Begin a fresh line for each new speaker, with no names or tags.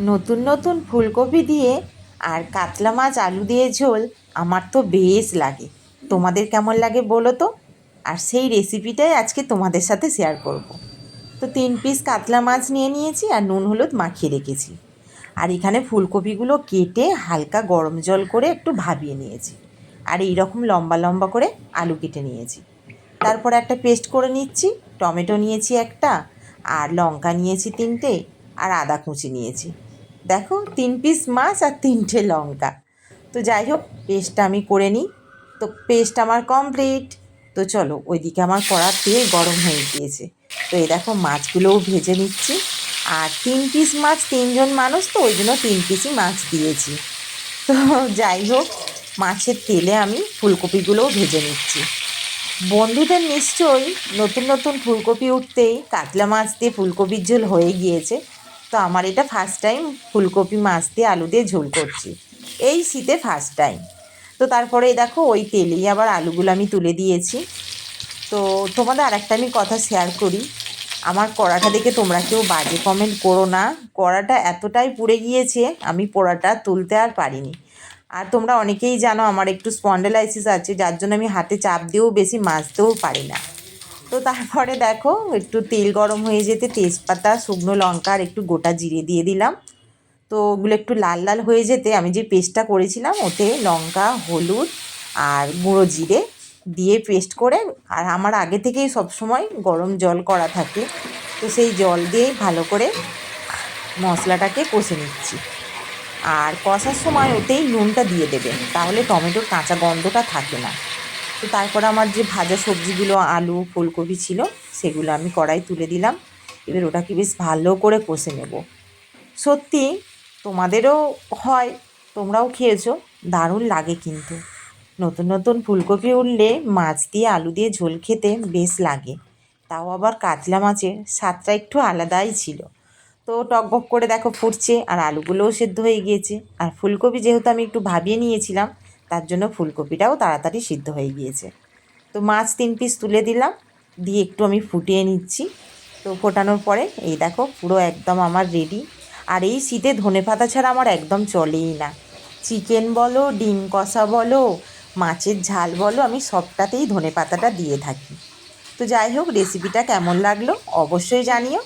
নতুন নতুন ফুলকপি দিয়ে আর কাতলা মাছ আলু দিয়ে ঝোল আমার তো বেশ লাগে। তোমাদের কেমন লাগে বলো তো। আর সেই রেসিপিটাই আজকে তোমাদের সাথে শেয়ার করব। তো 3 পিস কাতলা মাছ নিয়ে নিয়েছি আর নুন হলুদ মাখিয়ে রেখেছি। আর এখানে ফুলকপিগুলো কেটে হালকা গরম জল করে একটু ভাবিয়ে নিয়েছি। আর এই রকম লম্বা লম্বা করে আলু কেটে নিয়েছি। তারপর একটা পেস্ট করে নিচ্ছি। টমেটো নিয়েছি একটা, আর লঙ্কা নিয়েছি 3টে, আর আদা কুচি নিয়েছি। দেখো 3 পিস মাছ আর 3টে লঙ্কা। তো যাই হোক, পেস্টটা আমি করে নিই। তো পেস্ট আমার কমপ্লিট। তো চলো, ওইদিকে আমার কড়ার তেল গরম হয়ে গিয়েছে। তো এই দেখো মাছগুলোও ভেজে নিচ্ছি। আর 3 পিস মাছ, 3জন মানুষ, তো ওই জন্য 3 পিসই মাছ দিয়েছি। তো যাই হোক, মাছের তেলে আমি ফুলকপিগুলোও ভেজে নিচ্ছি। বন্ধুদের নিশ্চয়ই নতুন নতুন ফুলকপি উঠতেই কাতলা মাছ দিয়ে ফুলকপির ঝোল হয়ে গিয়েছে। তো আমার এটা ফার্স্ট টাইম ফুলকপি মাছ দিয়ে আলু দিয়ে ঝোল করছি, এই শীতে ফার্স্ট টাইম। তো তারপরে দেখো ওই তেলেই আবার আলুগুলো আমি তুলে দিয়েছি। তো তোমাদের আরেকটা আমি কথা শেয়ার করি। আমার কড়াটা দেখে তোমরা কেউ বাজে কমেন্ট করো না। কড়াটা এতটাই পুড়ে গিয়েছে, আমি পোড়াটা তুলতে আর পারিনি। আর তোমরা অনেকেই জানো আমার একটু স্পন্ডেলাইসিস আছে, যার জন্য আমি হাতে চাপ দিয়েও বেশি মাজতেও পারি না। তো তারপরে দেখো একটু তেল গরম হয়ে যেতে তেজপাতা, শুকনো লঙ্কা আর একটু গোটা জিরে দিয়ে দিলাম। তো ওগুলো একটু লাল লাল হয়ে যেতে আমি যে পেস্টটা করেছিলাম ওতে লঙ্কা, হলুদ আর গুঁড়ো জিরে দিয়ে পেস্ট করে, আর আমার আগে থেকেই সবসময় গরম জল করা থাকে, তো সেই জল দিয়েই ভালো করে মশলাটাকে কষে নিচ্ছি। আর কষার সময় ওতেই নুনটা দিয়ে দেবে, তাহলে টমেটোর কাঁচা গন্ধটা থাকে না। তো তারপর আমার যে ভাজা সবজিগুলো আলু ফুলকপি ছিল সেগুলো আমি কড়াই তুলে দিলাম। এবার ওটাকে বেশ ভালো করে কষে নেব। সত্যি তোমাদেরও হয়, তোমরাও খেয়েছো, দারুণ লাগে কিন্তু। নতুন নতুন ফুলকপি উঠলে মাছ দিয়ে আলু দিয়ে ঝোল খেতে বেশ লাগে। তাও আবার কাতলা মাছের স্বাদটা একটু আলাদাই ছিল। তো টকবক করে দেখো ফুটছে, আর আলুগুলোও সেদ্ধ হয়ে গিয়েছে। আর ফুলকপি যেহেতু আমি একটু ভাবিয়ে নিয়েছিলাম, তার জন্য ফুলকপিটাও তাড়াতাড়ি সিদ্ধ হয়ে গিয়েছে। তো মাছ 3 পিস তুলে দিলাম, দিয়ে একটু আমি ফুটিয়ে নিচ্ছি। তো ফোটানোর পরে এই দেখো পুরো একদম আমার রেডি। আর এই শীতে ধনেপাতা ছাড়া আমার একদম চলেই না। চিকেন বলো, ডিম কষা বলো, মাছের ঝাল বলো, আমি সবটাতেই ধনেপাতাটা দিয়ে থাকি। তো যাই হোক, রেসিপিটা কেমন লাগলো অবশ্যই জানিও।